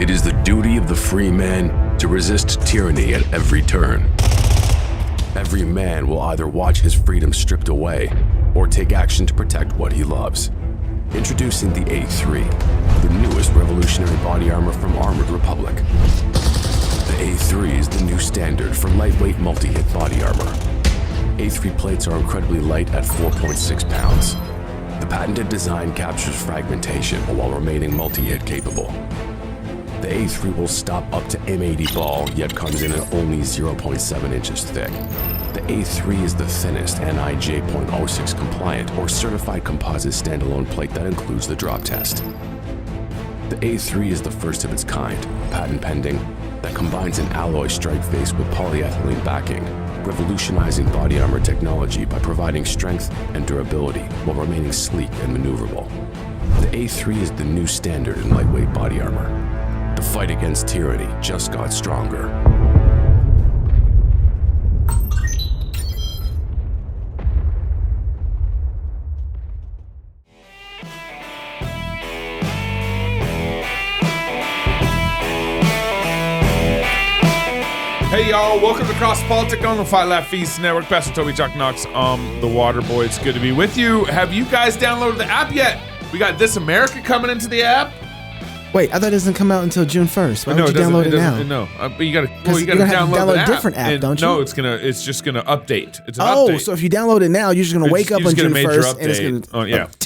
It is the duty of the free man to resist tyranny at every turn. Every man will either watch his freedom stripped away or take action to protect what he loves. Introducing the A3, the newest revolutionary body armor from Armored Republic. The A3 is the new standard for lightweight multi-hit body armor. A3 plates are incredibly light at 4.6 pounds. The patented design captures fragmentation while remaining multi-hit capable. The A3 will stop up to M80 ball, yet comes in at only 0.7 inches thick. The A3 is the thinnest NIJ.06 compliant or certified composite standalone plate that includes the drop test. The A3 is the first of its kind, patent pending, that combines an alloy strike face with polyethylene backing, revolutionizing body armor technology by providing strength and durability while remaining sleek and maneuverable. The A3 is the new standard in lightweight body armor. The fight against tyranny just got stronger. Hey y'all, welcome to Cross Politic on the Fight Laugh Feast Network. Pastor Toby Chuck Knox, the Water Boy. It's good to be with you. Have you guys downloaded the app yet? We got This America coming into the app. Wait, I thought it doesn't come out until June 1st. Why would you download it now? No, but you gotta download the a different app, don't you? No, it's just gonna update. It's an update. So if you download it now, you're just gonna wake up on June 1st and it's gonna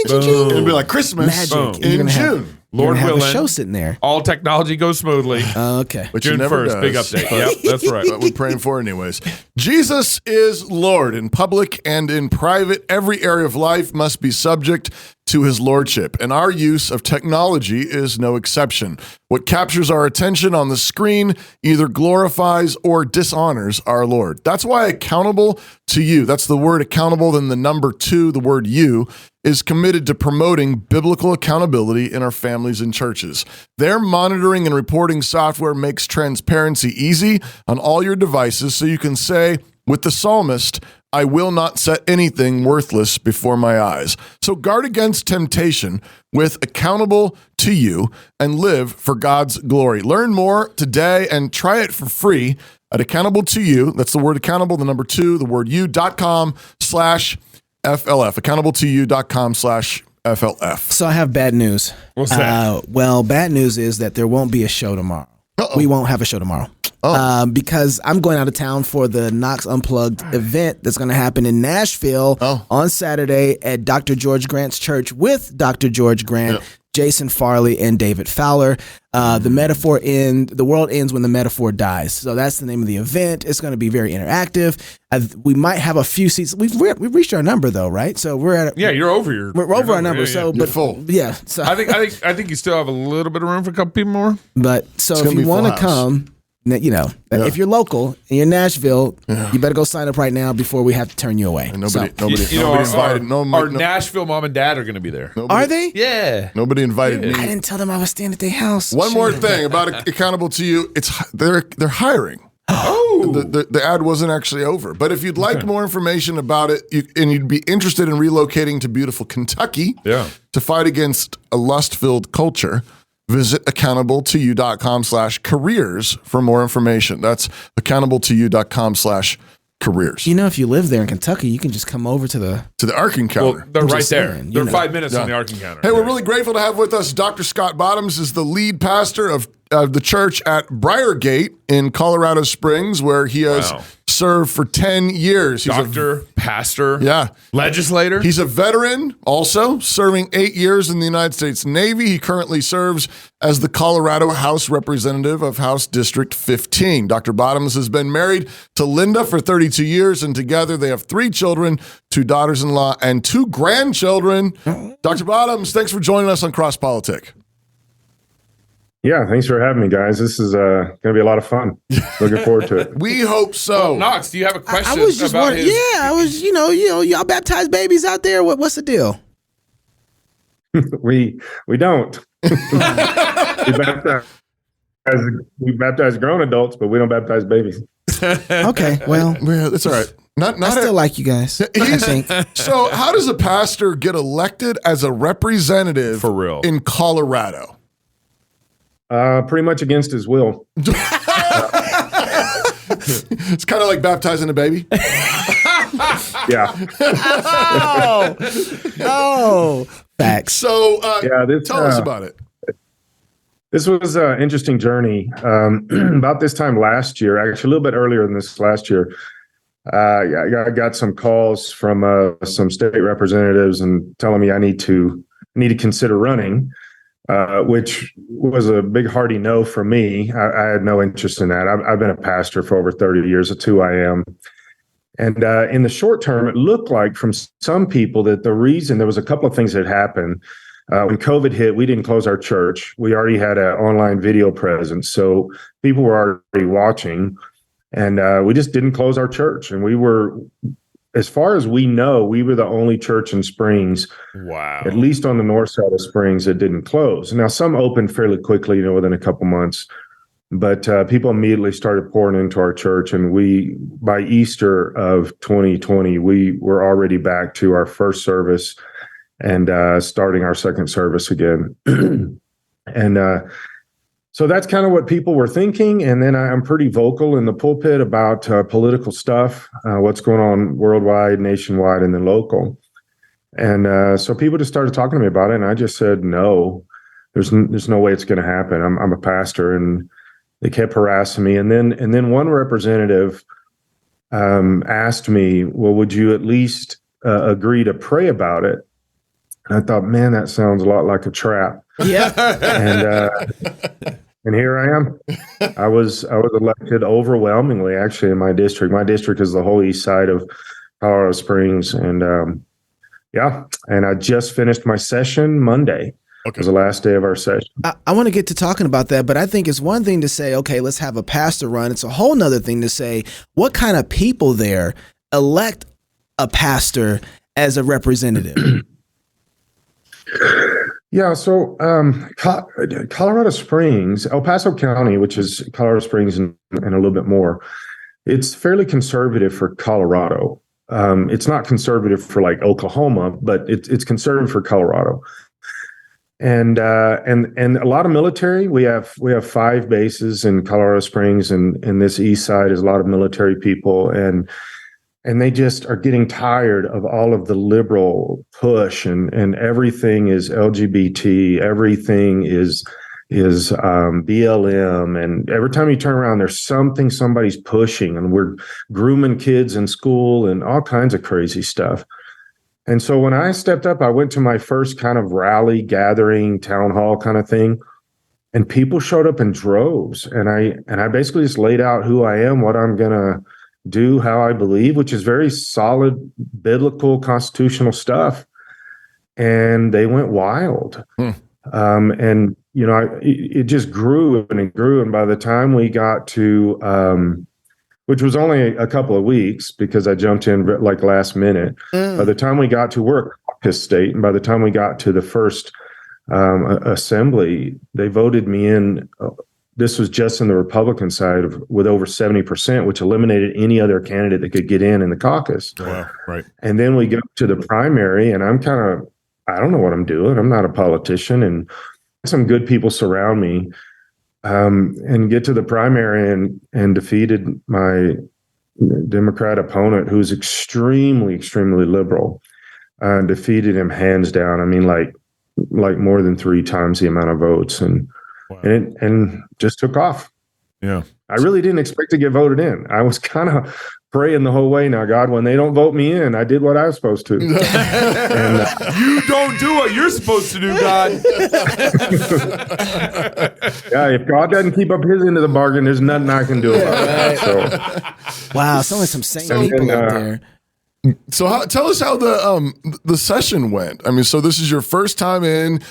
It'll be like Christmas in June. Lord willing, have a show sitting there. All technology goes smoothly. Okay. Which June 1st, big update. Yep, that's right. But we're praying for anyways. Jesus is Lord in public and in private. Every area of life must be subject to his lordship, and our use of technology is no exception. What captures our attention on the screen either glorifies or dishonors our Lord. That's why accountable to you, that's the word accountable, then the number 2, the word you, is committed to promoting biblical accountability in our families and churches. Their monitoring and reporting software makes transparency easy on all your devices, so you can say with the psalmist, I will not set anything worthless before my eyes. So guard against temptation with accountable to you and live for God's glory. Learn more today and try it for free at accountable to you. That's the word accountable, the number 2, the word you.com/FLF. Accountable2you.com/FLF. So I have bad news. What's that? Well, bad news is that there won't be a show tomorrow. Uh-oh. We won't have a show tomorrow. Because I'm going out of town for the Knox Unplugged event that's going to happen in Nashville on Saturday at Dr. George Grant's church with Dr. George Grant, Jason Farley, and David Fowler. The world ends when the metaphor dies. So that's the name of the event. It's going to be very interactive. We might have a few seats. We've reached our number though, right? So we're at you're over we're over our number. So You're full. Yeah. So I think you still have a little bit of room for a couple people more. But so if you want to come, if you're local and you're in Nashville, you better go sign up right now before we have to turn you away. And nobody invited. Our Nashville mom and dad are going to be there. Are they? Yeah. Nobody invited me. I didn't tell them I was staying at their house. One more thing about accountable to you, they're hiring. The ad wasn't actually over. But if you'd like more information about it and you'd be interested in relocating to beautiful Kentucky to fight against a lust-filled culture, visit accountable2you.com/careers for more information. That's accountable2you.com/careers. If you live there in Kentucky, you can just come over to the Ark Encounter. Well, they're right there. saying, They're 5 minutes on the Ark Encounter. Hey, we're really grateful to have with us Dr. Scott Bottoms, is the lead pastor of the church at Briargate in Colorado Springs, where he has served for 10 years. He's pastor, legislator. He's a veteran also, serving 8 years in the United States Navy. He currently serves as the Colorado House Representative of House District 15. Dr. Bottoms has been married to Linda for 32 years, and together they have 3 children, 2 daughters-in-law, and 2 grandchildren. Dr. Bottoms, thanks for joining us on Cross Politic. Yeah, thanks for having me, guys. This is going to be a lot of fun. Looking forward to it. We hope so. Knox, do you have a question? I was just about wondering. I was, y'all baptize babies out there. What's the deal? We don't. we baptize grown adults, but we don't baptize babies. Okay, well, that's all right. I still like you guys. I think. So, how does a pastor get elected as a representative for real in Colorado? Pretty much against his will. It's kind of like baptizing a baby. Yeah. Oh, facts. So, tell us about it. This was an interesting journey. About this time last year, actually a little bit earlier than this last year, I got some calls from some state representatives and telling me I need to consider running, which was a big hearty no from me. I had no interest in that. I've been a pastor for over 30 years. That's who I am. And in the short term, it looked like from some people that the reason there was a couple of things that happened. When COVID hit, we didn't close our church. We already had an online video presence. So people were already watching. And we just didn't close our church. And we were, as far as we know, we were the only church in Springs, at least on the north side of Springs, that didn't close. Now, some opened fairly quickly, within a couple months. But people immediately started pouring into our church. And by Easter of 2020, we were already back to our first service and starting our second service again. And so that's kind of what people were thinking. And then I'm pretty vocal in the pulpit about political stuff, what's going on worldwide, nationwide, and then local. And so people just started talking to me about it. And I just said, no, there's no way it's going to happen. I'm a pastor. And they kept harassing me. And then one representative asked me, well, would you at least agree to pray about it? And I thought, man, that sounds a lot like a trap. Yeah. And here I am. I was elected overwhelmingly, actually, in my district. My district is the whole east side of Colorado Springs. And and I just finished my session Monday. Okay. It was the last day of our session. I want to get to talking about that, but I think it's one thing to say, okay, let's have a pastor run. It's a whole nother thing to say, what kind of people there elect a pastor as a representative? Yeah, so Colorado Springs, El Paso County, which is Colorado Springs and a little bit more, it's fairly conservative for Colorado. It's not conservative for like Oklahoma, but it's conservative for Colorado. And a lot of military. We have 5 bases in Colorado Springs, and this east side is a lot of military people, and they just are getting tired of all of the liberal push, and everything is LGBT, everything is BLM, and every time you turn around, there's something somebody's pushing, and we're grooming kids in school and all kinds of crazy stuff. And so when I stepped up, I went to my first kind of rally, gathering, town hall kind of thing, and people showed up in droves. And I basically just laid out who I am, what I'm going to do, how I believe, which is very solid, biblical, constitutional stuff. And they went wild. And, it just grew and it grew. And by the time we got to, which was only a couple of weeks because I jumped in like last minute. By the time we got to work caucus state, and by the time we got to the first assembly, they voted me in. This was just in the Republican side with over 70%, which eliminated any other candidate that could get in the caucus. Wow, right. And then we go to the primary, and I don't know what I'm doing. I'm not a politician, and some good people surround me. And get to the primary and defeated my Democrat opponent, who's extremely, extremely liberal, defeated him hands down. I mean, like more than 3 times the amount of votes, and and just took off. Yeah, I really didn't expect to get voted in. I was kind of praying the whole way. Now, God, when they don't vote me in, I did what I was supposed to. And, you don't do what you're supposed to do, God. Yeah, if God doesn't keep up his end of the bargain, there's nothing I can do about it. So, wow, so some sane people up there. So tell us how the session went. I mean, so this is your first time in.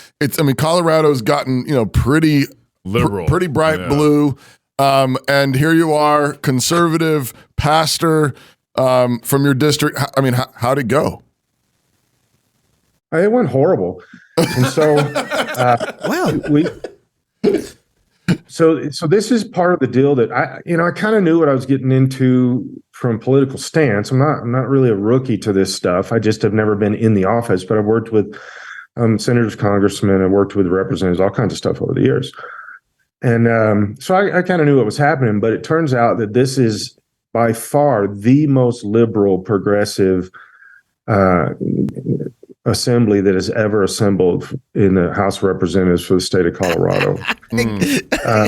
Colorado's gotten pretty liberal, pretty bright blue. And here you are, conservative pastor from your district. I mean, how'd it go? It went horrible. And so, wow. So this is part of the deal that I kind of knew what I was getting into from political stance. I'm not really a rookie to this stuff. I just have never been in the office, but I've worked with senators, congressmen, I've worked with representatives, all kinds of stuff over the years. So I kind of knew what was happening, but it turns out that this is by far the most liberal, progressive assembly that has ever assembled in the House of Representatives for the state of Colorado.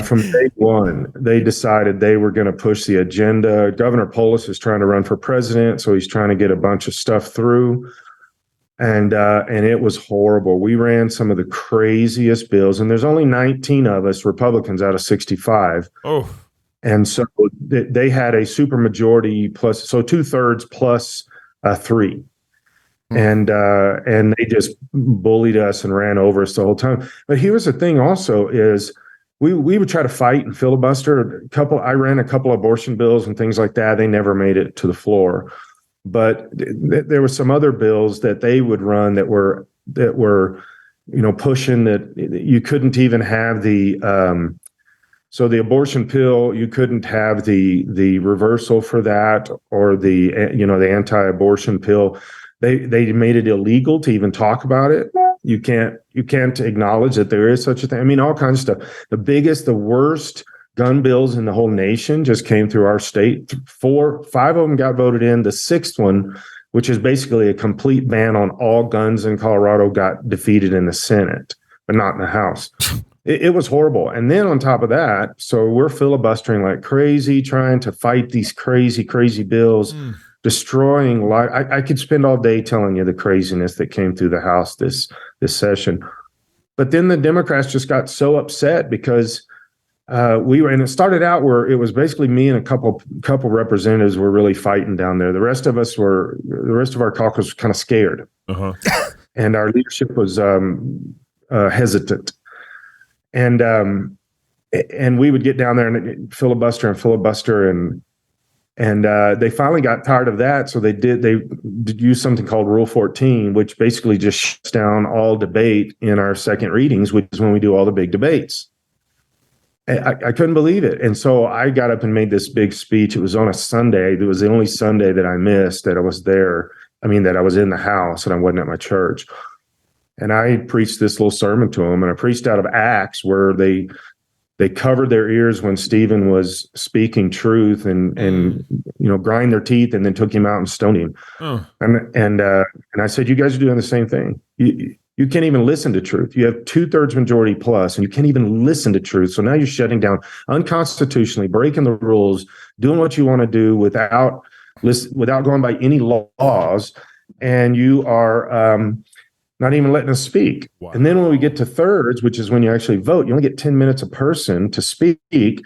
From day one, they decided they were going to push the agenda. Governor Polis is trying to run for president, so he's trying to get a bunch of stuff through. And it was horrible. We ran some of the craziest bills, and there's only 19 of us Republicans out of 65. Oh, and so they had a supermajority plus, so 2/3 plus 3. And they just bullied us and ran over us the whole time. But here's the thing also is we would try to fight and filibuster. I ran a couple abortion bills and things like that. They never made it to the floor. But there were some other bills that they would run that were pushing that you couldn't even have the so the abortion pill, you couldn't have the reversal for that, or the anti-abortion pill. They made it illegal to even talk about it. You can't acknowledge that there is such a thing. I mean, all kinds of stuff. The worst gun bills in the whole nation just came through our state. 5 of them got voted in. The sixth one, which is basically a complete ban on all guns in Colorado, got defeated in the Senate, but not in the House. It was horrible. And then on top of that, so we're filibustering like crazy, trying to fight these crazy, crazy bills. Destroying life. I could spend all day telling you the craziness that came through the House this session. But then the Democrats just got so upset because and it started out where it was basically me and a couple representatives were really fighting down there. The rest of our caucus was kind of scared. And our leadership was hesitant. And we would get down there and filibuster and they finally got tired of that, so they did use something called Rule 14, which basically just shuts down all debate in our second readings, which is when we do all the big debates. I couldn't believe it. And so I got up and made this big speech. It was on a Sunday. It was the only Sunday that I missed that I was there. I mean, that I was in the house and I wasn't at my church. And I preached this little sermon to them, and I preached out of Acts, where they covered their ears when Stephen was speaking truth and grind their teeth, and then took him out and stoned him. And I said, you guys are doing the same thing. You can't even listen to truth. You have 2/3 majority plus, and you can't even listen to truth. So now you're shutting down unconstitutionally, breaking the rules, doing what you want to do without going by any laws, and you are not even letting us speak. Wow. And then when we get to thirds, which is when you actually vote, you only get 10 minutes a person to speak.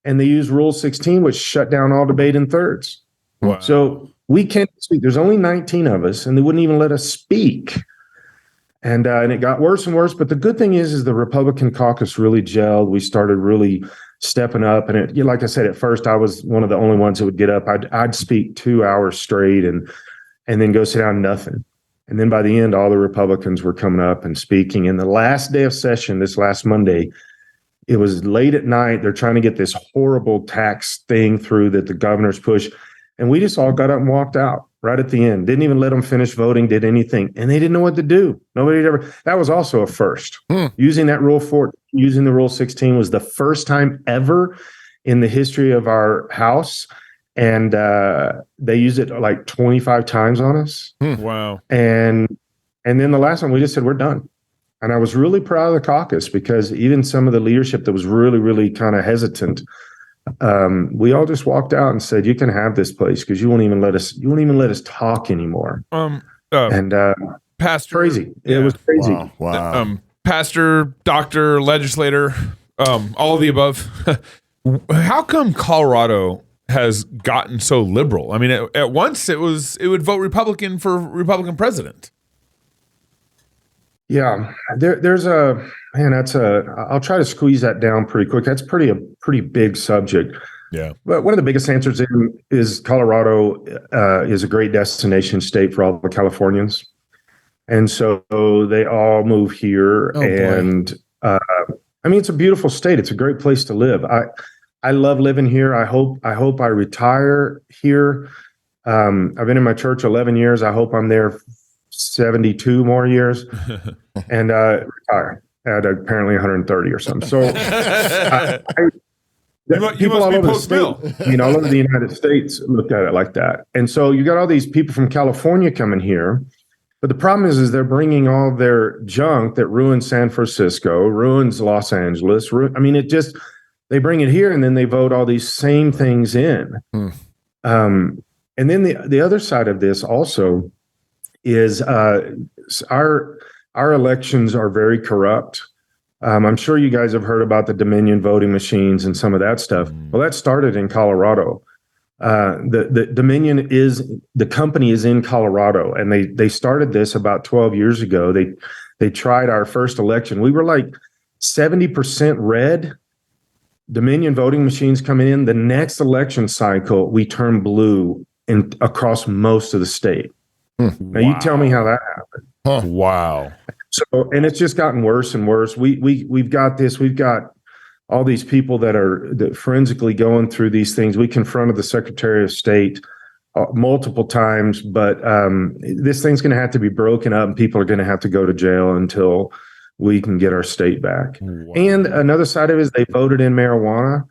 And they use Rule 16, which shut down all debate in thirds. Wow. So we can't speak. There's only 19 of us, and they wouldn't even let us speak. And it got worse and worse. But the good thing is the Republican caucus really gelled. We started really stepping up. And like I said, at first, I was one of the only ones that would get up. I'd speak 2 hours straight and then go sit down, nothing. And then by the end, all the Republicans were coming up and speaking. And the last day of session, this last Monday, it was late at night. They're trying to get this horrible tax thing through that the governor's push. And we just all got up and walked out right at the end. Didn't even let them finish voting, did anything. And they didn't know what to do. Nobody had ever. That was also a first. Using that using the Rule 16 was the first time ever in the history of our House. And they used it like 25 times on us. Wow. And then the last one, we just said, we're done. And I was really proud of the caucus, because even some of the leadership that was really, really kind of hesitant, we all just walked out and said, you can have this place, because you won't even let us talk anymore. Pastor, crazy. Yeah. It was crazy. Wow. Pastor, doctor, legislator, all of the above. How come Colorado has gotten so liberal? I mean, at once it would vote Republican for Republican president. Yeah, I'll try to squeeze that down pretty quick. That's a pretty big subject. Yeah. But one of the biggest answers is Colorado is a great destination state for all the Californians. And so they all move here. And I mean, it's a beautiful state. It's a great place to live. I love living here. I hope I retire here. I've been in my church 11 years. I hope I'm there 72 more years and retire. at apparently 130 or something. So people all over the state, all over the United States looked at it like that. And so you got all these people from California coming here. But the problem is they're bringing all their junk that ruins San Francisco, ruins Los Angeles. They bring it here and then they vote all these same things in. And then the other side of this also is our elections are very corrupt. I'm sure you guys have heard about the Dominion voting machines and some of that stuff. Well, that started in Colorado. The Dominion the company is in Colorado, and they started this about 12 years ago. They tried our first election. We were like 70% red. Dominion voting machines coming in. The next election cycle, we turned blue across most of the state. Now you tell me how that happened. Huh. Wow. So, and it's just gotten worse and worse. We've got this. We've got all these people that are forensically going through these things. We confronted the Secretary of State multiple times, but this thing's going to have to be broken up, and people are going to have to go to jail until we can get our state back. Wow. And another side of it is they voted in marijuana,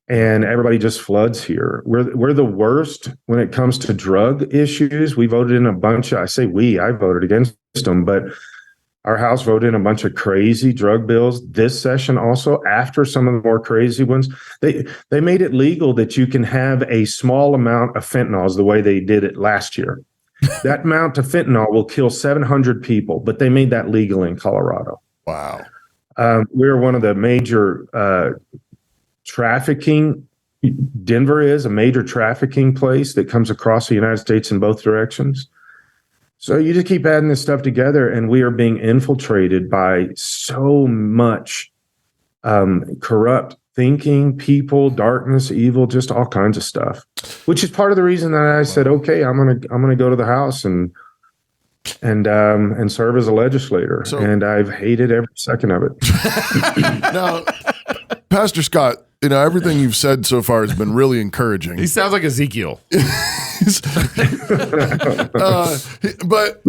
and everybody just floods here. We're the worst when it comes to drug issues. We voted in a bunch of, I voted against them, but our House voted in a bunch of crazy drug bills this session also, after some of the more crazy ones. They made it legal that you can have a small amount of fentanyl, the way they did it last year. That amount of fentanyl will kill 700 people, but they made that legal in Colorado. Wow. We're one of the major trafficking. Denver is a major trafficking place that comes across the United States in both directions. So you just keep adding this stuff together, and we are being infiltrated by so much corrupt thinking, people, darkness, evil, just all kinds of stuff. Which is part of the reason that I said, okay, I'm gonna go to the House and serve as a legislator. And I've hated every second of it. Now, Pastor Scott, everything you've said so far has been really encouraging. He sounds like Ezekiel. But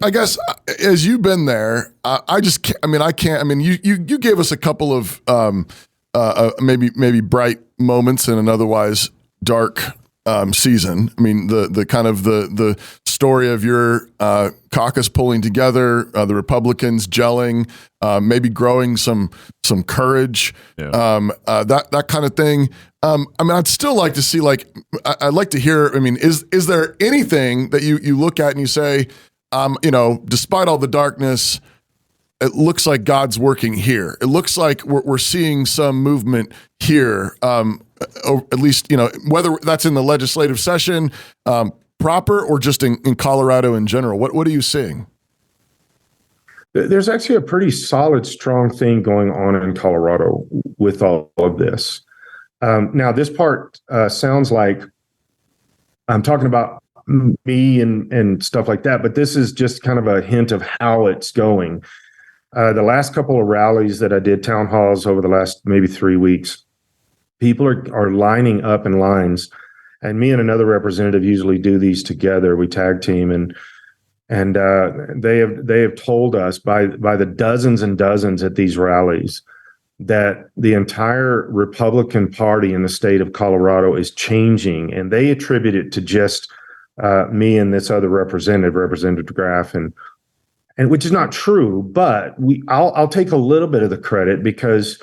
I guess as you've been there, I just can't. I can't. You gave us a couple of maybe bright moments in an otherwise dark season. The kind of the story of your caucus pulling together, the Republicans gelling, maybe growing some courage, that kind of thing. I'd still like to see, I'd like to hear, is there anything that you look at and you say, despite all the darkness, it looks like God's working here. It looks like we're seeing some movement here, or at least, whether that's in the legislative session proper or just in Colorado in general. What are you seeing? There's actually a pretty solid, strong thing going on in Colorado with all of this. Now, this part sounds like I'm talking about me and stuff like that, but this is just kind of a hint of how it's going. The last couple of rallies that I did, town halls over the last maybe 3 weeks, people are lining up in lines, and me and another representative usually do these together. We tag team, and they have told us by the dozens and dozens at these rallies that the entire Republican Party in the state of Colorado is changing, and they attribute it to just me and this other Representative Graff, and which is not true, but I'll take a little bit of the credit because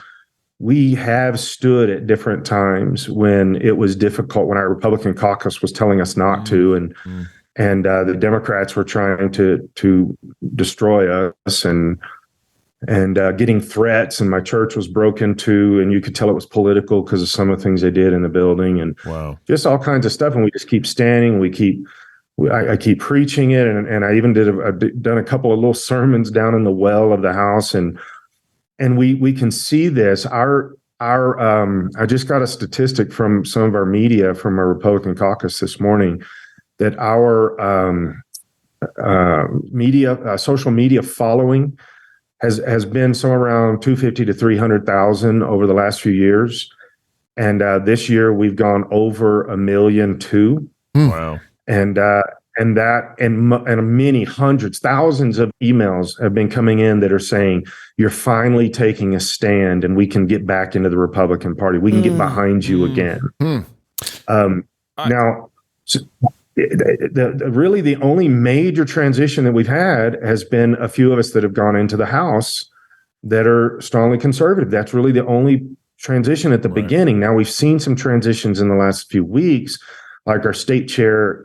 we have stood at different times when it was difficult, when our Republican caucus was telling us not to, and the Democrats were trying to destroy us and getting threats, and my church was broken into, and you could tell it was political because of some of the things they did in the building, and just all kinds of stuff. And we just keep standing. I keep preaching it, and I even done a couple of little sermons down in the well of the house, and we can see this. I just got a statistic from some of our media from our Republican caucus this morning that our social media following has been somewhere around 250 to 300,000 over the last few years, and this year we've gone over 1.2 million. Wow! And And many hundreds, thousands of emails have been coming in that are saying, you're finally taking a stand and we can get back into the Republican Party. We can get behind you again. Now, really the only major transition that we've had has been a few of us that have gone into the House that are strongly conservative. That's really the only transition at the beginning. Now, we've seen some transitions in the last few weeks. Like our state chair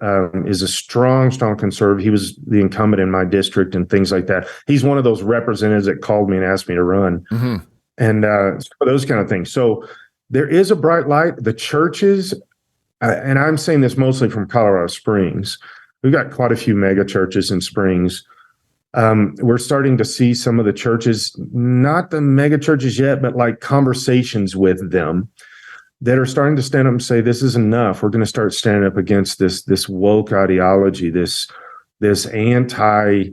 is a strong conservative. He was the incumbent in my district and things like that. He's one of those representatives that called me and asked me to run, and those kind of things. So there is a bright light. The churches, and I'm saying this mostly from Colorado Springs. We've got quite a few mega churches in Springs. We're starting to see some of the churches, not the mega churches yet, but like conversations with them that are starting to stand up and say, this is enough. We're going to start standing up against this woke ideology, this anti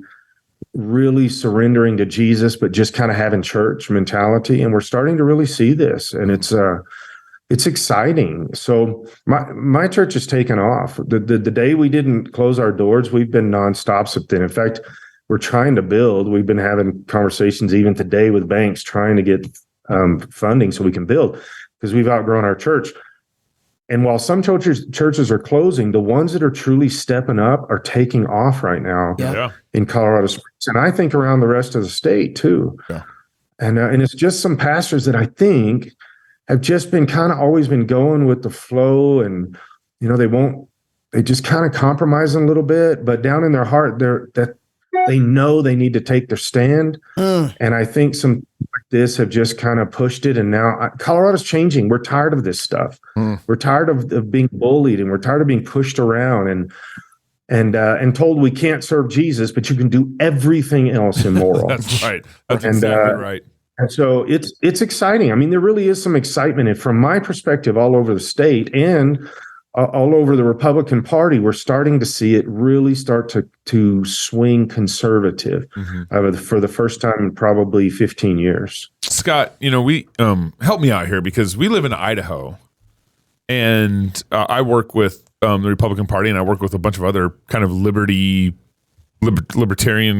really surrendering to Jesus, but just kind of having church mentality. And we're starting to really see this, and it's exciting. So my church has taken off. The day we didn't close our doors, we've been nonstop since then. In fact, we're trying to build. We've been having conversations even today with banks trying to get funding so we can build, because we've outgrown our church. And while some churches are closing, the ones that are truly stepping up are taking off right now in Colorado Springs, and I think around the rest of the state too. Yeah. And it's just some pastors that I think have just been kind of always been going with the flow, and they just kind of compromise a little bit, but down in their heart, they know they need to take their stand. And I think some like this have just kind of pushed it. And now Colorado's changing. We're tired of this stuff. We're tired of being bullied, and we're tired of being pushed around and told we can't serve Jesus, but you can do everything else immoral. That's right. That's exactly right. And so it's exciting. I mean, there really is some excitement. And from my perspective, all over the state and all over the Republican Party, we're starting to see it really start to swing conservative for the first time in probably 15 years. Scott, we help me out here, because we live in Idaho, and I work with the Republican Party, and I work with a bunch of other kind of libertarian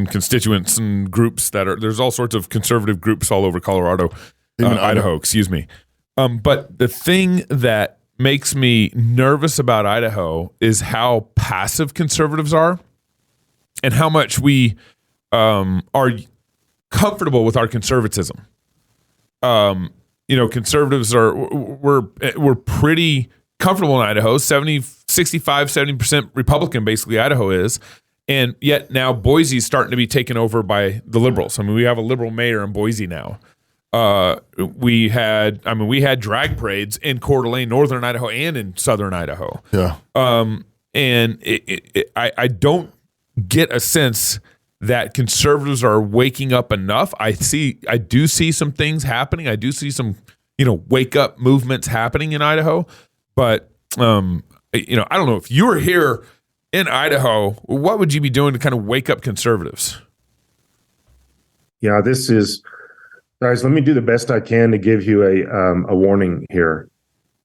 constituents and groups there's all sorts of conservative groups all over Colorado, Idaho, excuse me. But the thing that makes me nervous about Idaho is how passive conservatives are, and how much we are comfortable with our conservatism. Conservatives we're pretty comfortable in Idaho. 70% Republican, basically, Idaho is. And yet now Boise's starting to be taken over by the liberals. I mean, we have a liberal mayor in Boise now. We had drag parades in Coeur d'Alene, northern Idaho, and in southern Idaho. Yeah. And I don't get a sense that conservatives are waking up enough. I do see some things happening. I do see some, wake up movements happening in Idaho. But I don't know, if you were here in Idaho, what would you be doing to kind of wake up conservatives? Yeah, guys, let me do the best I can to give you a warning here.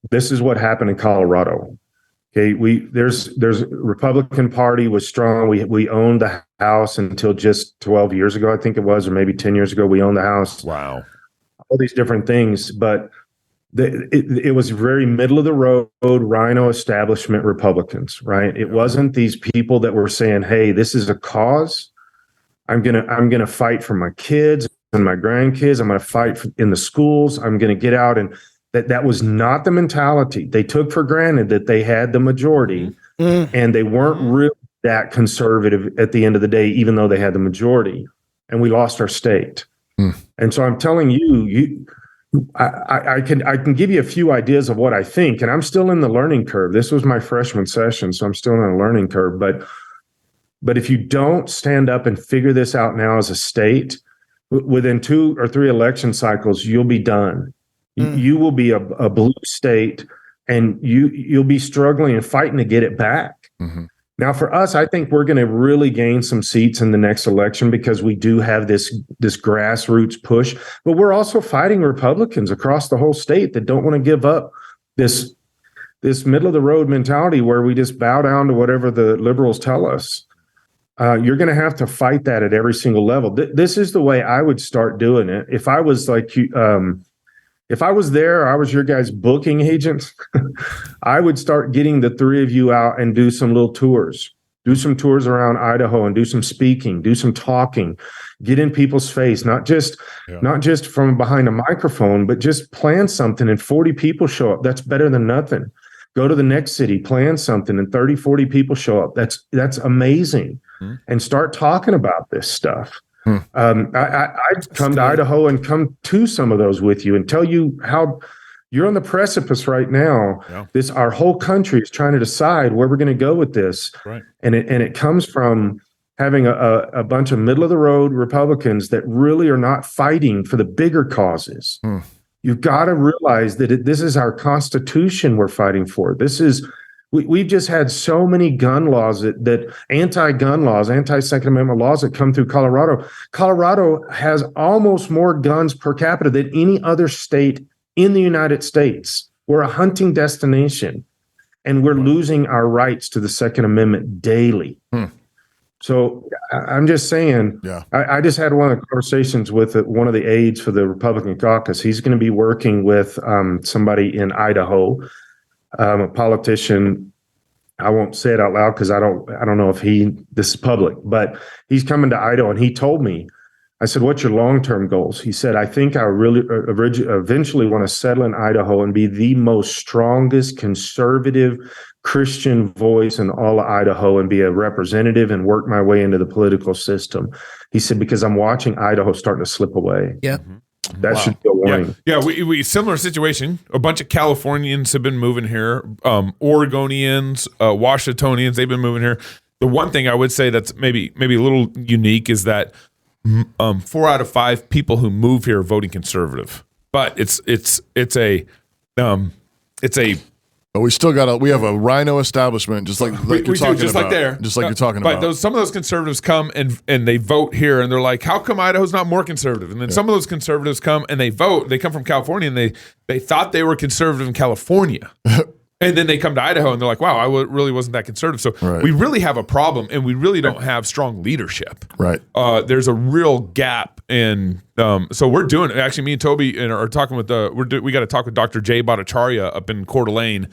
This is what happened in Colorado. Okay, there's Republican Party was strong. We owned the House until just 12 years ago, I think it was, or maybe 10 years ago. We owned the House. Wow. All these different things, but it was very middle of the road rhino establishment Republicans, right? It wasn't these people that were saying, "Hey, this is a cause. I'm gonna fight for my kids and my grandkids. I'm gonna fight in the schools. I'm gonna get out." And that was not the mentality. They took for granted that they had the majority, and they weren't really that conservative at the end of the day, even though they had the majority. And we lost our state. And so I'm telling you. I can give you a few ideas of what I think, and I'm still in the learning curve. This was my freshman session, so I'm still in a learning curve. But if you don't stand up and figure this out now as a state, within 2 or 3 election cycles, you'll be done. You will be a blue state, and you'll be struggling and fighting to get it back. Now, for us, I think we're going to really gain some seats in the next election because we do have this grassroots push. But we're also fighting Republicans across the whole state that don't want to give up this this middle of the road mentality where we just bow down to whatever the liberals tell us. You're going to have to fight that at every single level. This is the way I would start doing it. If I was like you, if I was there, I was your guys' booking agent, I would start getting the three of you out and do some little tours. Do some tours around Idaho and do some speaking, do some talking, get in people's face, not just from behind a microphone, but just plan something and 40 people show up. That's better than nothing. Go to the next city, plan something and 30, 40 people show up. That's amazing. And start talking about this stuff. I'd come to Idaho and come to some of those with you and tell you how you're on the precipice right now. Yeah. Our whole country is trying to decide where we're going to go with this. Right. And it comes from having a bunch of middle of the road Republicans that really are not fighting for the bigger causes. You've got to realize that this is our Constitution we're fighting for. We've just had so many gun laws that anti-gun laws, anti-Second Amendment laws that come through Colorado. Colorado has almost more guns per capita than any other state in the United States. We're a hunting destination, and we're losing our rights to the Second Amendment daily. So I'm just saying, I just had one of the conversations with one of the aides for the Republican caucus. He's going to be working with somebody in Idaho, a politician. I won't say it out loud because I don't know if this is public, but he's coming to Idaho, and he told me, I said, what's your long-term goals? He said, I think I really eventually want to settle in Idaho and be the most strongest conservative Christian voice in all of Idaho and be a representative and work my way into the political system. He said, because I'm watching Idaho starting to slip away. Yeah. That should be a warning. Yeah, we similar situation. A bunch of Californians have been moving here. Oregonians, Washingtonians, they've been moving here. The one thing I would say that's maybe a little unique is that 4 out of 5 people who move here are voting conservative. But it's a But we have a rhino establishment, just like you're talking about. But some of those conservatives come and they vote here, and they're like, "How come Idaho's not more conservative?" And then some of those conservatives come and they vote. They come from California, and they thought they were conservative in California, and then they come to Idaho, and they're like, "Wow, I really wasn't that conservative." So we really have a problem, and we really don't have strong leadership. Right. There's a real gap, and so we're doing. Actually, me and Toby are talking with we got to talk with Dr. Jay Bhattacharya up in Coeur d'Alene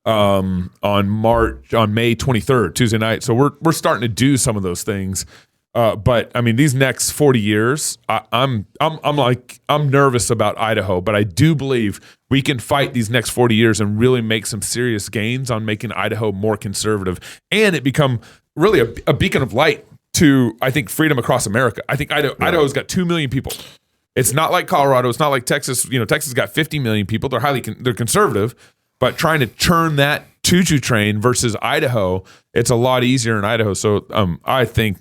on May 23rd, Tuesday night. So we're starting to do some of those things. But I mean, these next 40 years, I'm nervous about Idaho, but I do believe we can fight these next 40 years and really make some serious gains on making Idaho more conservative, and it become really a beacon of light to, I think, freedom across America. I think Idaho's got 2 million people. It's not like Colorado. It's not like Texas. Texas got 50 million people. They're conservative, but trying to turn that choo-choo train versus Idaho, it's a lot easier in Idaho. So I think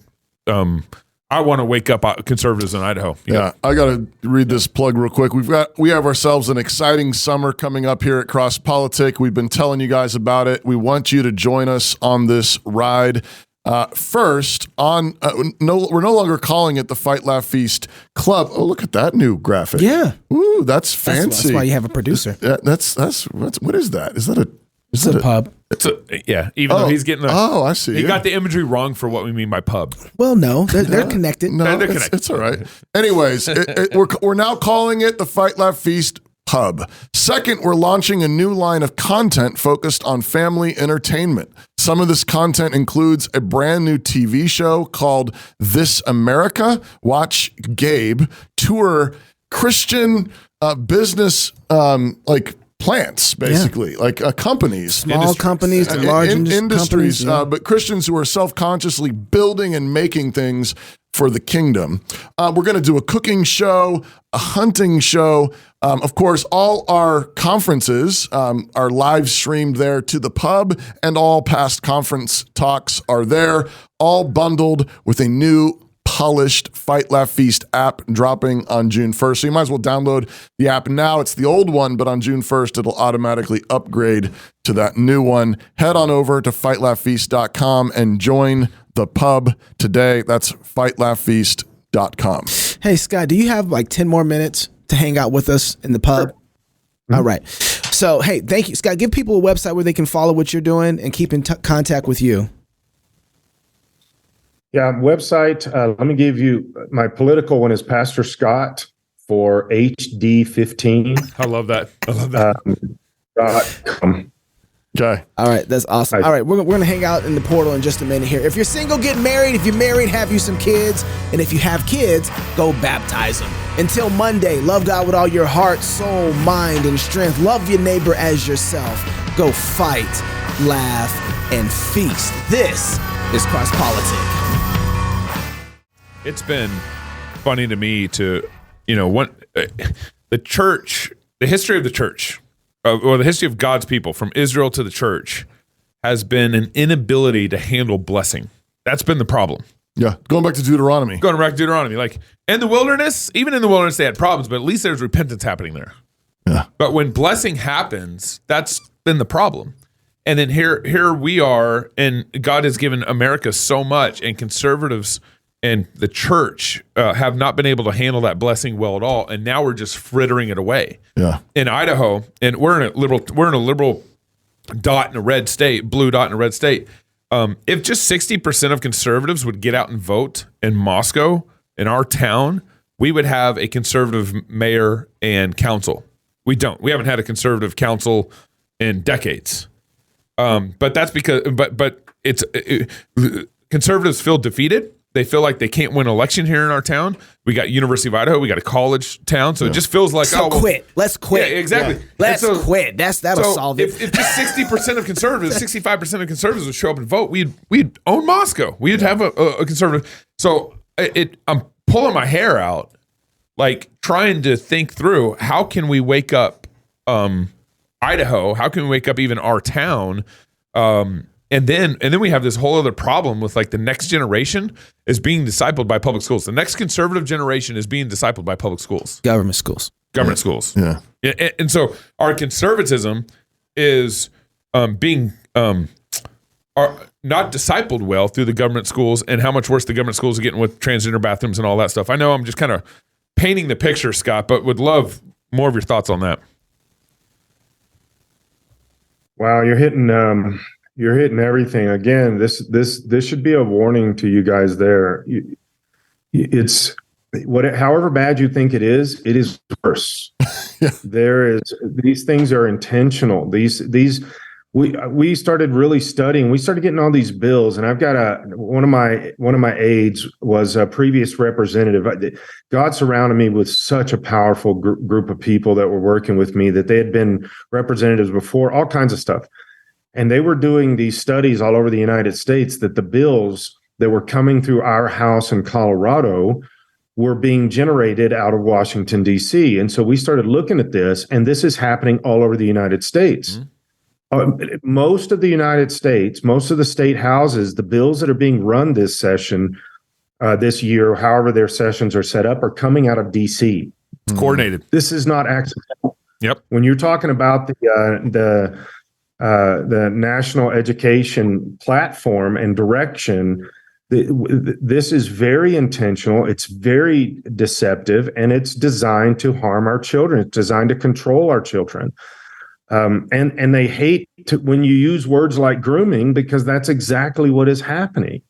I want to wake up conservatives in Idaho. Yeah, I got to read this plug real quick. We have ourselves an exciting summer coming up here at Cross Politic. We've been telling you guys about it. We want you to join us on this ride. First, we're no longer calling it the Fight Laugh Feast Club. Oh, look at that new graphic. Yeah. Ooh, that's fancy. That's why you have a producer. That's what is that? Is that a pub? Even though he's getting I see. He got the imagery wrong for what we mean by pub. Well, no, they're connected. No, they're connected. It's all right. Anyways, we're now calling it the Fight Laugh Feast Pub. Second, we're launching a new line of content focused on family entertainment. Some of this content includes a brand new TV show called This America. Watch Gabe tour Christian business plants, basically, like companies. Small companies to large industries, companies. But Christians who are self-consciously building and making things for the kingdom. We're going to do a cooking show, a hunting show. Of course, all our conferences are live streamed there to the pub, and all past conference talks are there, all bundled with a new polished Fight Laugh Feast app dropping on June 1st. So you might as well download the app now. It's the old one, but on June 1st, it'll automatically upgrade to that new one. Head on over to fightlaughfeast.com and join the pub today. That's fightlaughfeast.com. Hey, Scott, do you have like 10 more minutes to hang out with us in the pub? Sure. All right. So, hey, thank you, Scott. Give people a website where they can follow what you're doing and keep in contact with you. Yeah, website. Let me give you my political one is Pastor Scott for HD15. I love that. I love that. .com. Okay. All right, that's awesome. All right, we're going to hang out in the portal in just a minute here. If you're single, get married. If you're married, have you some kids. And if you have kids, go baptize them. Until Monday, love God with all your heart, soul, mind, and strength. Love your neighbor as yourself. Go fight, laugh, and feast. This is Cross Politic. It's been funny to me to, the church, the history of the church, or the history of God's people from Israel to the church has been an inability to handle blessing. That's been the problem. Yeah. Going back to Deuteronomy. And the wilderness, even in the wilderness, they had problems, but at least there's repentance happening there. Yeah. But when blessing happens, that's been the problem. And then here we are, and God has given America so much, and conservatives and the church have not been able to handle that blessing well at all, and now we're just frittering it away. Yeah. In Idaho, and we're in a liberal dot in a red state, blue dot in a red state. If just 60% of conservatives would get out and vote in Moscow, in our town, we would have a conservative mayor and council. We don't. We haven't had a conservative council in decades. But that's because, but conservatives feel defeated. They feel like they can't win an election here in our town. We got University of Idaho. We got a college town. So it just feels like, quit. Let's quit. Yeah, exactly. Yeah. Let's quit. That'll solve it. If just 60% of conservatives, 65% of conservatives would show up and vote, we'd own Moscow. We'd have a conservative. So I'm pulling my hair out, like trying to think through how can we wake up Idaho? How can we wake up even our town? And then we have this whole other problem with like the next generation is being discipled by public schools. The next conservative generation is being discipled by public schools. Government schools. Yeah. And so our conservatism is being not discipled well through the government schools, and how much worse the government schools are getting with transgender bathrooms and all that stuff. I know I'm just kind of painting the picture, Scott, but would love more of your thoughts on that. Wow, you're hitting everything. Again, this should be a warning to you guys there. It's however bad you think it is worse. Yeah. These things are intentional. We started really studying. We started getting all these bills, and I've got one of my aides was a previous representative. God surrounded me with such a powerful group of people that were working with me, that they had been representatives before, all kinds of stuff. And they were doing these studies all over the United States that the bills that were coming through our house in Colorado were being generated out of Washington, D.C. And so we started looking at this, and this is happening all over the United States. Most of the United States, most of the state houses, the bills that are being run this session, this year, however their sessions are set up, are coming out of D.C. It's coordinated. This is not accidental. Yep. When you're talking about the national education platform and direction, this is very intentional. It's very deceptive, and it's designed to harm our children. It's designed to control our children. And they hate when you use words like grooming, because that's exactly what is happening.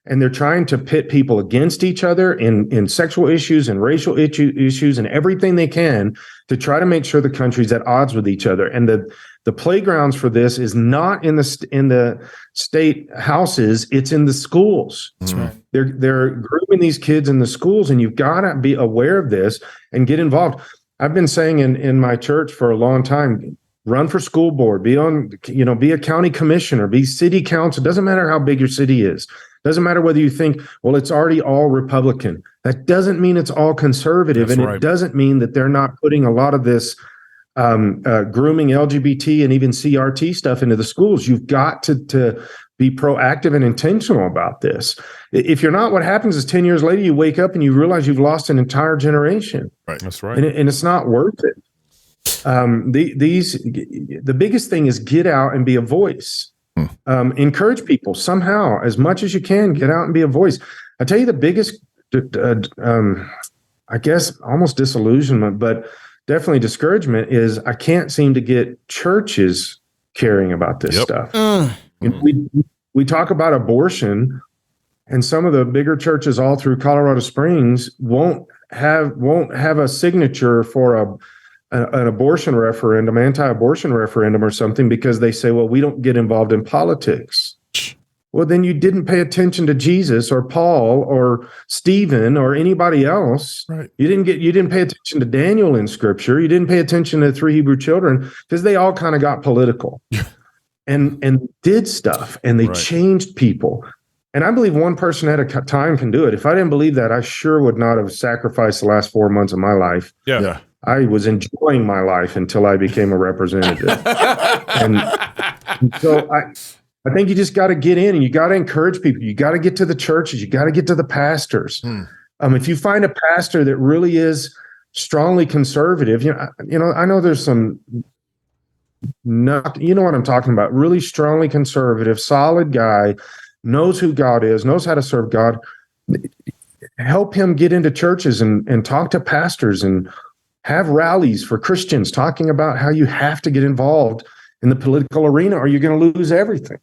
And they're trying to pit people against each other in sexual issues and racial issues and everything they can to try to make sure the country's at odds with each other. And the playgrounds for this is not in the state houses; it's in the schools. That's right. They're grooming these kids in the schools, and you've got to be aware of this and get involved. I've been saying in my church for a long time, run for school board, be a county commissioner, be city council. It doesn't matter how big your city is. Doesn't matter whether you think, well, it's already all Republican. That doesn't mean it's all conservative. That's and right. It doesn't mean that they're not putting a lot of this grooming LGBT and even CRT stuff into the schools. You've got to be proactive and intentional about this. If you're not, what happens is 10 years later, you wake up and you realize you've lost an entire generation. Right. That's right. And it's not worth it. The biggest thing is get out and be a voice. Encourage people somehow, as much as you can, get out and be a voice. I tell you, the biggest, I guess, almost disillusionment, but definitely discouragement is I can't seem to get churches caring about this stuff. You know, we talk about abortion, and some of the bigger churches all through Colorado Springs won't have a signature for an abortion referendum, anti-abortion referendum or something, because they say, well, we don't get involved in politics. Well, then you didn't pay attention to Jesus or Paul or Stephen or anybody else. Right. You didn't pay attention to Daniel in Scripture. You didn't pay attention to the 3 Hebrew children, because they all kind of got political and did stuff, and they changed people. And I believe one person at a time can do it. If I didn't believe that, I sure would not have sacrificed the last 4 months of my life. Yeah. I was enjoying my life until I became a representative. and so I think you just got to get in, and you got to encourage people. You got to get to the churches. You got to get to the pastors. If you find a pastor that really is strongly conservative, you know, I know there's some, not, you know what I'm talking about, really strongly conservative, solid guy, knows who God is, knows how to serve God. Help him get into churches and talk to pastors and have rallies for Christians talking about how you have to get involved in the political arena or you're going to lose everything.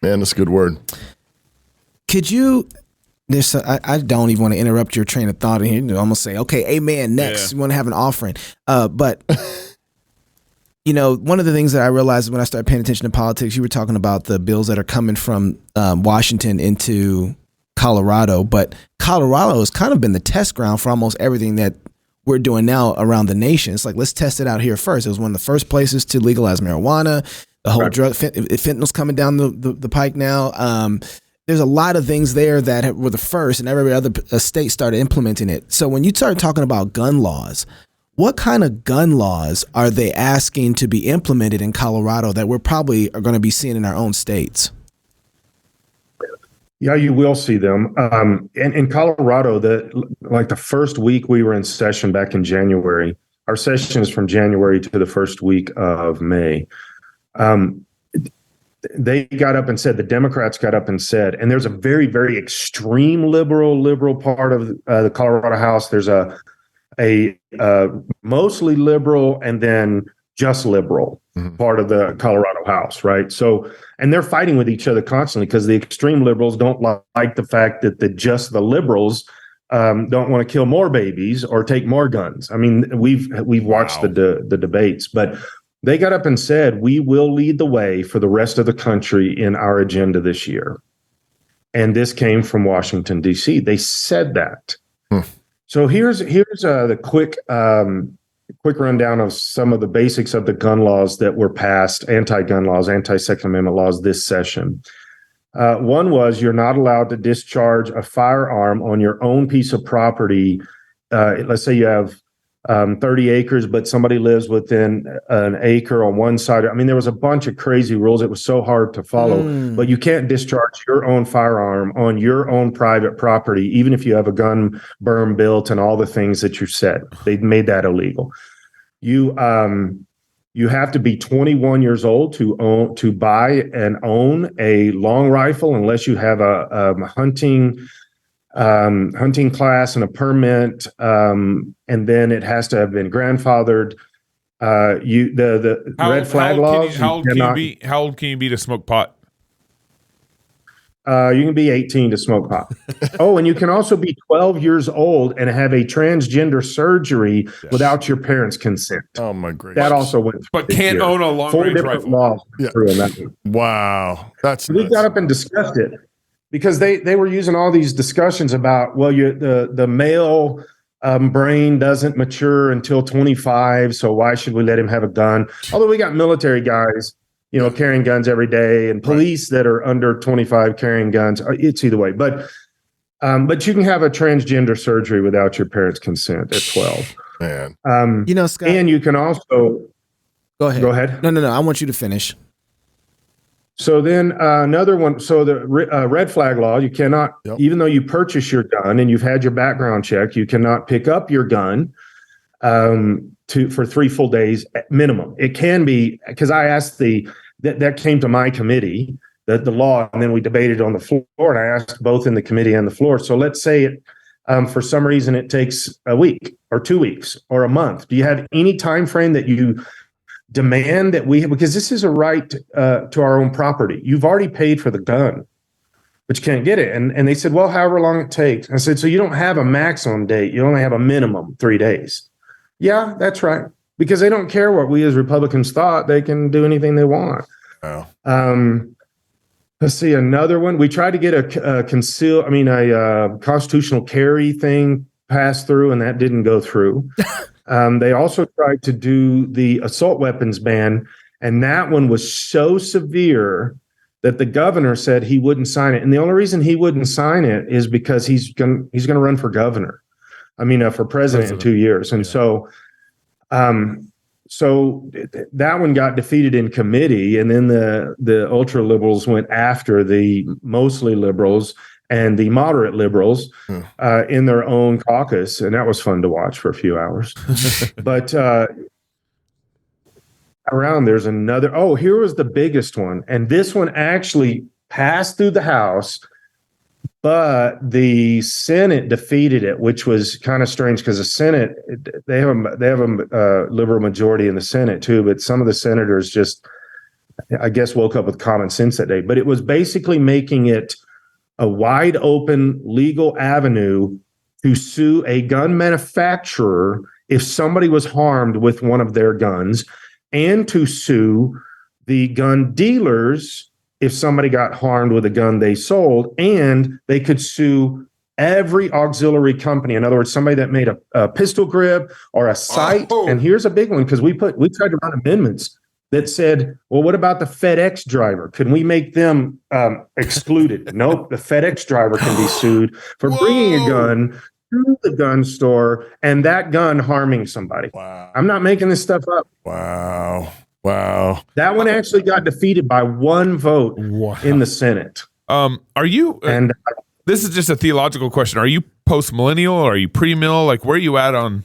Man, that's a good word. Could you, I don't even want to interrupt your train of thought in here. You almost say, okay, amen, next. You want to have an offering. But, you know, one of the things that I realized when I started paying attention to politics, you were talking about the bills that are coming from Washington into Colorado. But Colorado has kind of been the test ground for almost everything that we're doing now around the nation. It's like, let's test it out here first. It was one of the first places to legalize marijuana. The whole drug, fentanyl's coming down the pike now. There's a lot of things there that were the first, and every other state started implementing it. So when you start talking about gun laws, what kind of gun laws are they asking to be implemented in Colorado that we're probably are going to be seeing in our own states? Yeah, you will see them. In Colorado, the first week we were in session back in January, our session is from January to the first week of May. They got up and said, the Democrats got up and said, and there's a very, very extreme liberal part of the Colorado House. There's a mostly liberal and then just liberal part of the Colorado House, right? So, and they're fighting with each other constantly because the extreme liberals don't like the fact that the liberals don't want to kill more babies or take more guns. I mean, we've watched the debates, but they got up and said, we will lead the way for the rest of the country in our agenda this year. And this came from Washington, D.C. They said that. So here's the quick rundown of some of the basics of the gun laws that were passed, anti-gun laws, anti-Second Amendment laws this session. One was you're not allowed to discharge a firearm on your own piece of property. Let's say you have 30 acres, but somebody lives within an acre on one side. I mean, there was a bunch of crazy rules. It was so hard to follow, but you can't discharge your own firearm on your own private property, even if you have a gun berm built and all the things that you said. They made that illegal. You have to be 21 years old to buy and own a long rifle unless you have a hunting class and a permit, and then it has to have been grandfathered. The red flag laws. How old can you be to smoke pot? You can be 18 to smoke pot. Oh, and you can also be 12 years old and have a transgender surgery without your parents' consent. Oh my gracious! That also went through. But can't own a long-range rifle. Laws through on that. Wow, that's we got up and discussed it. Because they were using all these discussions about, well, the male brain doesn't mature until 25, so why should we let him have a gun? Although we got military guys, carrying guns every day, and police that are under 25 carrying guns. It's either way, but you can have a transgender surgery without your parents' consent at 12. Man, Scott, and you can also go ahead. Go ahead. No. I want you to finish. So then another one. So the red flag law, you cannot, even though you purchase your gun and you've had your background check, you cannot pick up your gun for 3 full days minimum. It can be, because I asked that came to my committee, the law, and then we debated on the floor, and I asked both in the committee and the floor. So let's say For some reason, it takes a week or 2 weeks or a month. Do you have any time frame that you demand that we have? Because this is a right to our own property. You've already paid for the gun, but you can't get it. And they said, well, however long it takes. I said, so you don't have a maximum date. You only have a minimum 3 days. Yeah, that's right. Because they don't care what we as Republicans thought. They can do anything they want. Wow. Let's see, another one. We tried to get a constitutional carry thing passed through, and that didn't go through. They also tried to do the assault weapons ban, and that one was so severe that the governor said he wouldn't sign it. And the only reason he wouldn't sign it is because he's going to run for governor. For president in 2 years. And so that one got defeated in committee, and then the ultra liberals went after the mostly liberals and the moderate liberals in their own caucus, and that was fun to watch for a few hours. But around there's another. Oh, here was the biggest one, and this one actually passed through the House, but the Senate defeated it, which was kind of strange because the Senate, they have a liberal majority in the Senate too, but some of the senators just, I guess, woke up with common sense that day. But it was basically making it a wide open legal avenue to sue a gun manufacturer if somebody was harmed with one of their guns, and to sue the gun dealers if somebody got harmed with a gun they sold, and they could sue every auxiliary company. In other words, somebody that made a pistol grip or a sight. Oh. And here's a big one, because we tried to run amendments that said, well, what about the FedEx driver? Can we make them excluded? Nope, the FedEx driver can be sued for bringing a gun to the gun store and that gun harming somebody. Wow. I'm not making this stuff up. Wow. That one actually got defeated by one vote in the Senate. Are you? This is just a theological question. Are you post millennial or are you pre-mill? Like, where are you at on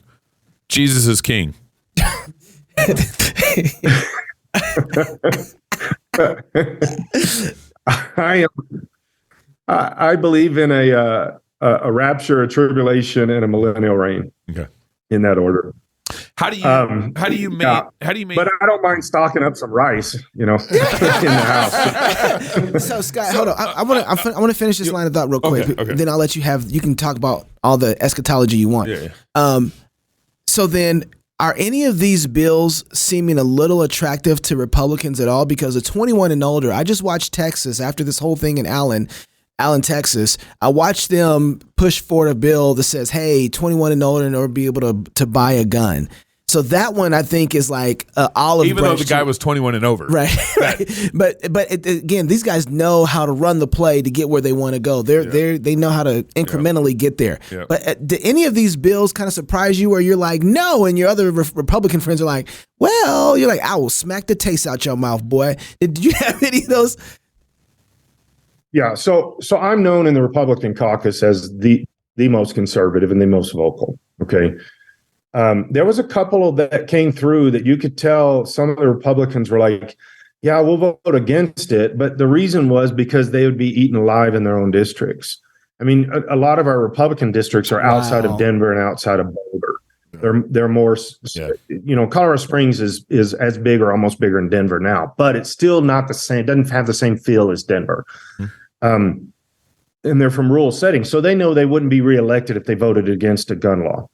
Jesus is King? I believe in a rapture, a tribulation, and a millennial reign. Okay, in that order. How do you make? But I don't mind stocking up some rice, in the house. So Scott, hold on. I want to finish this line of thought real quick. Okay. Then I'll let you you can talk about all the eschatology you want. Yeah. So then, are any of these bills seeming a little attractive to Republicans at all? Because of 21 and older, I just watched Texas after this whole thing in Allen, Texas. I watched them push forward a bill that says, hey, 21 and older in order to be able to buy a gun. So that one, I think, is like olive branch. Even though the guy was 21 and over. Right. But again, these guys know how to run the play to get where they want to go. They know how to incrementally get there. Yeah. But do any of these bills kind of surprise you where you're like, no, and your other Republican friends are like, well, you're like, I will smack the taste out your mouth, boy. Did you have any of those? Yeah. So I'm known in the Republican caucus as the most conservative and the most vocal. Okay. There was a couple that came through that you could tell some of the Republicans were like, yeah, we'll vote against it. But the reason was because they would be eaten alive in their own districts. I mean, a lot of our Republican districts are outside of Denver and outside of Boulder. They're more, Colorado Springs is as big or almost bigger than Denver now, but it's still not the same. It doesn't have the same feel as Denver. And they're from rural settings. So they know they wouldn't be reelected if they voted against a gun law.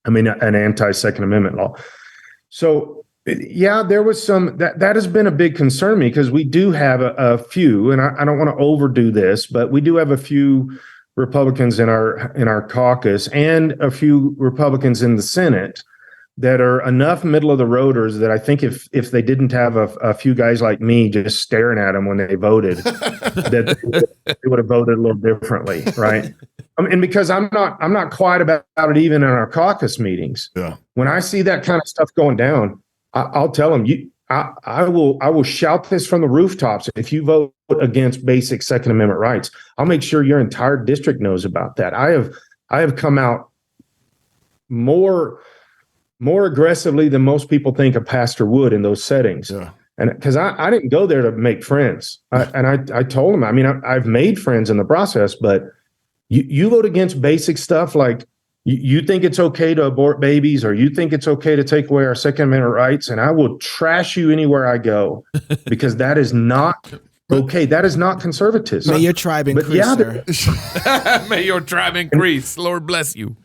I mean, an anti-Second Amendment law. So, yeah, there was some that has been a big concern to me because we do have a few, and I don't want to overdo this, but we do have a few Republicans in our caucus and a few Republicans in the Senate that are enough middle of the roaders that I think if they didn't have a few guys like me just staring at them when they voted, that they would have voted a little differently, right? And because I'm not quiet about it even in our caucus meetings. Yeah. When I see that kind of stuff going down, I'll tell them I will shout this from the rooftops. If you vote against basic Second Amendment rights, I'll make sure your entire district knows about that. I have come out more aggressively than most people think a pastor would in those settings. Yeah. And because I didn't go there to make friends. I told them, I mean, I've made friends in the process, but You vote against basic stuff like you think it's okay to abort babies, or you think it's okay to take away our Second Amendment rights, and I will trash you anywhere I go, because that is not okay. That is not conservatism. May your tribe increase, sir. May your tribe increase. Lord bless you.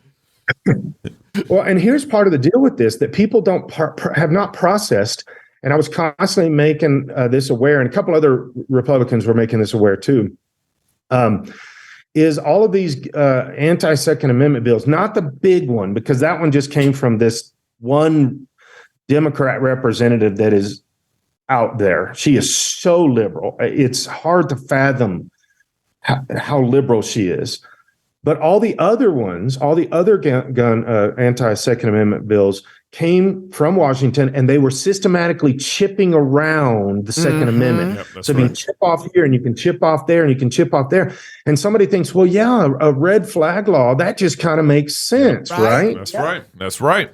Well, and here's part of the deal with this that people don't have not processed. And I was constantly making this aware, and a couple other Republicans were making this aware too. Is all of these anti-Second Amendment bills, not the big one, because that one just came from this one Democrat representative that is out there. She is so liberal. It's hard to fathom how liberal she is. But all the other ones, all the other gun anti-Second Amendment bills came from Washington, and they were systematically chipping around the Second Amendment. Yep, so you can chip off here, and you can chip off there, and you can chip off there. And somebody thinks, well, yeah, a red flag law, that just kind of makes sense, right? That's right. That's right.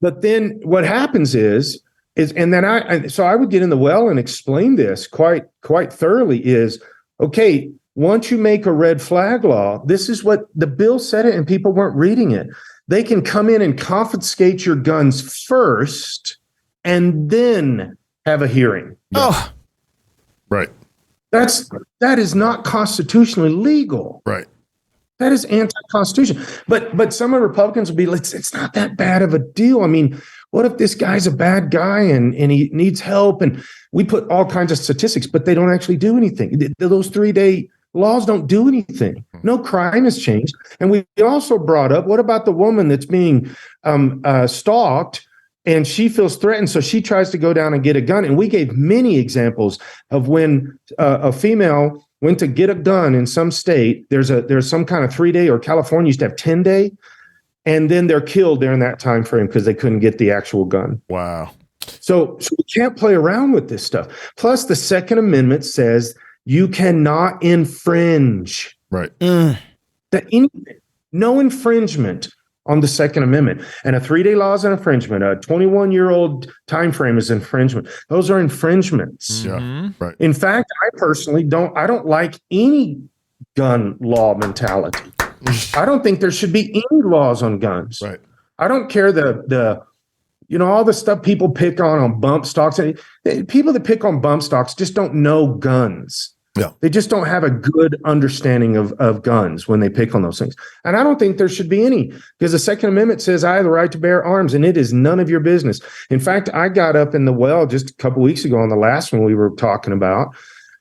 But then what happens is, and then I would get in the well and explain this quite thoroughly. Is okay. Once you make a red flag law, this is what the bill said it, and people weren't reading it. They can come in and confiscate your guns first and then have a hearing. Oh, Right. That is not constitutionally legal. Right. That is anti-constitution. But some of the Republicans will be like, it's not that bad of a deal. I mean, what if this guy's a bad guy and he needs help? And we put all kinds of statistics, but they don't actually do anything. Those 3-day laws don't do anything. No crime has changed. And we also brought up, what about the woman that's being stalked and she feels threatened, so she tries to go down and get a gun? And we gave many examples of when a female went to get a gun in some state. There's some kind of 3-day, or California used to have 10-day, and then they're killed during that time frame because they couldn't get the actual gun. Wow. So we can't play around with this stuff. Plus, the Second Amendment says you cannot infringe. Right. No infringement on the Second Amendment. And a 3-day law is an infringement. A 21-year-old time frame is infringement. Those are infringements. Yeah. Right. In fact, I personally don't like any gun law mentality. I don't think there should be any laws on guns. Right. I don't care the all the stuff people pick on bump stocks. People that pick on bump stocks just don't know guns. Yeah. They just don't have a good understanding of guns when they pick on those things. And I don't think there should be any, because the Second Amendment says I have the right to bear arms, and it is none of your business. In fact, I got up in the well just a couple weeks ago on the last one we were talking about,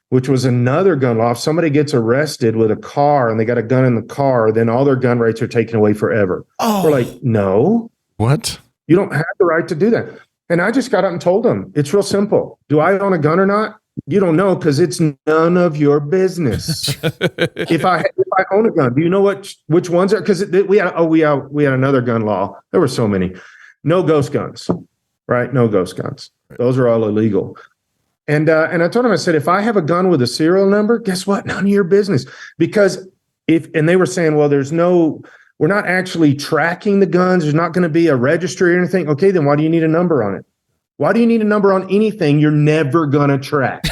which was another gun law. If somebody gets arrested with a car and they got a gun in the car, then all their gun rights are taken away forever. Oh. We're like, no. What? You don't have the right to do that. And I just got up and told them, it's real simple. Do I own a gun or not? You don't know, because it's none of your business. If I own a gun, do you know which ones are? Because we had another gun law. There were so many. No ghost guns, right? No ghost guns. Those are all illegal. And I told him, I said, if I have a gun with a serial number, guess what? None of your business. Because and they were saying, well, we're not actually tracking the guns. There's not going to be a registry or anything. Okay, then why do you need a number on it? Why do you need a number on anything you're never going to track?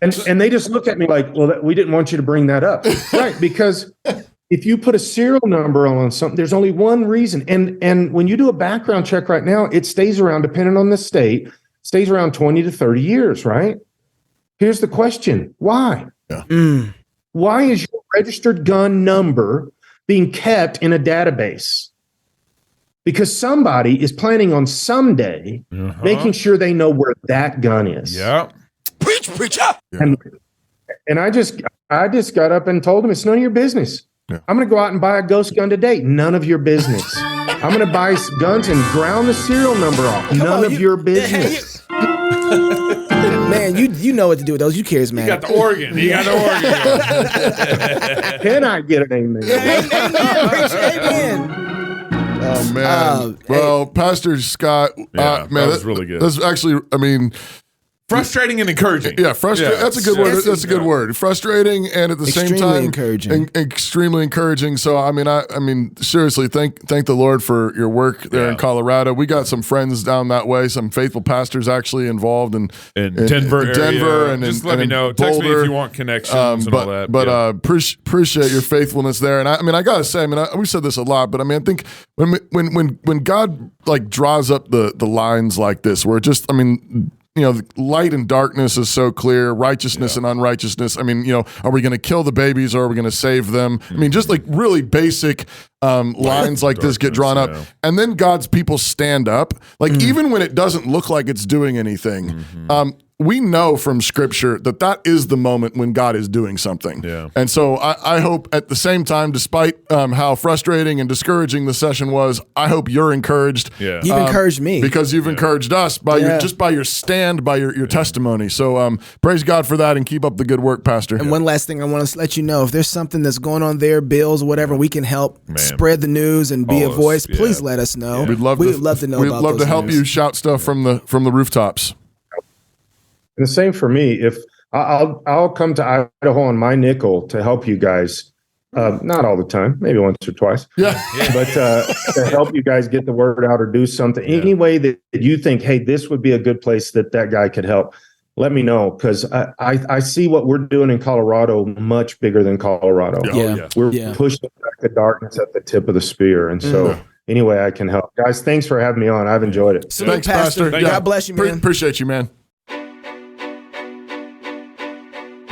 and they just look at me like, well, we didn't want you to bring that up. Right, because if you put a serial number on something, there's only one reason. And when you do a background check right now, it stays around, depending on the state, stays around 20 to 30 years, right? Here's the question. Why? Yeah. Why is your registered gun number being kept in a database? Because somebody is planning on someday making sure they know where that gun is. Yeah. Preach, preacher. And I just got up and told him, it's none of your business. Yeah. I'm going to go out and buy a ghost gun today. None of your business. I'm going to buy guns and ground the serial number off. None of your business. Man, you know what to do with those. You charismatic. You got the organ. You got the organ. Can I get an amen? Amen. Oh, man. Well, Pastor Scott, Yeah, man, that was really good. That's actually, I mean, Frustrating and encouraging. Yeah, frustrating. That's a good word. That's a good word. Frustrating and at the same time extremely encouraging. So I mean, seriously, thank the Lord for your work there in Colorado. We got some friends down that way, some faithful pastors actually involved in Denver, and just let me know. Boulder. Text me if you want connections and all that. But appreciate your faithfulness there. And I gotta say, we said this a lot, but I think when God like draws up the lines like this, where it just light and darkness is so clear, righteousness and unrighteousness. Are we going to kill the babies or are we going to save them? Just like really basic lines like this get drawn up. And then God's people stand up. Like even when it doesn't look like it's doing anything, we know from Scripture that is the moment when God is doing something. Yeah. And so I hope at the same time, despite how frustrating and discouraging the session was, I hope you're encouraged. Yeah. You've encouraged me. Because you've encouraged us by your stand, by your testimony. So praise God for that and keep up the good work, Pastor. And one last thing I want to let you know, if there's something that's going on there, bills, whatever, we can help spread the news and be a voice. Please let us know. We'd love to know. We'd love to help you shout stuff from the rooftops. And the same for me. If I'll come to Idaho on my nickel to help you guys, not all the time, maybe once or twice. Yeah. But to help you guys get the word out or do something any way that you think, hey, this would be a good place that guy could help. Let me know, because I see what we're doing in Colorado much bigger than Colorado. We're pushing back the darkness at the tip of the spear, and so. Any way I can help, guys. Thanks for having me on. I've enjoyed it. Thanks, Pastor. God bless you, man. Appreciate you, man.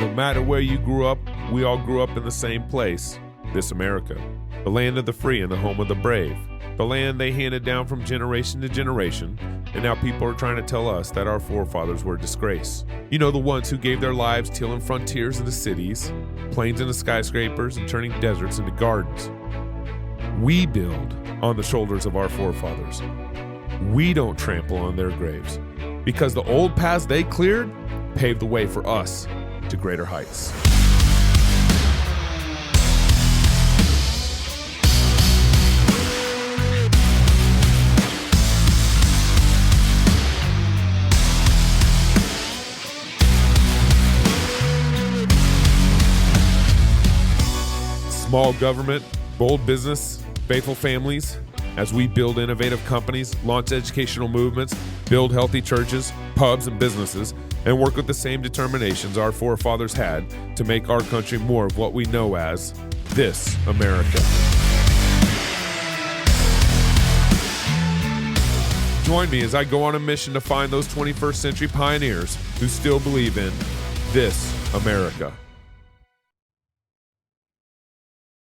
No matter where you grew up, we all grew up in the same place, this America, the land of the free and the home of the brave, the land they handed down from generation to generation, and now people are trying to tell us that our forefathers were a disgrace. The ones who gave their lives tilling frontiers into cities, plains into skyscrapers, and turning deserts into gardens. We build on the shoulders of our forefathers. We don't trample on their graves, because the old paths they cleared paved the way for us to greater heights. Small government, bold business, faithful families, as we build innovative companies, launch educational movements, build healthy churches, pubs, and businesses, and work with the same determinations our forefathers had to make our country more of what we know as this America. Join me as I go on a mission to find those 21st century pioneers who still believe in this America.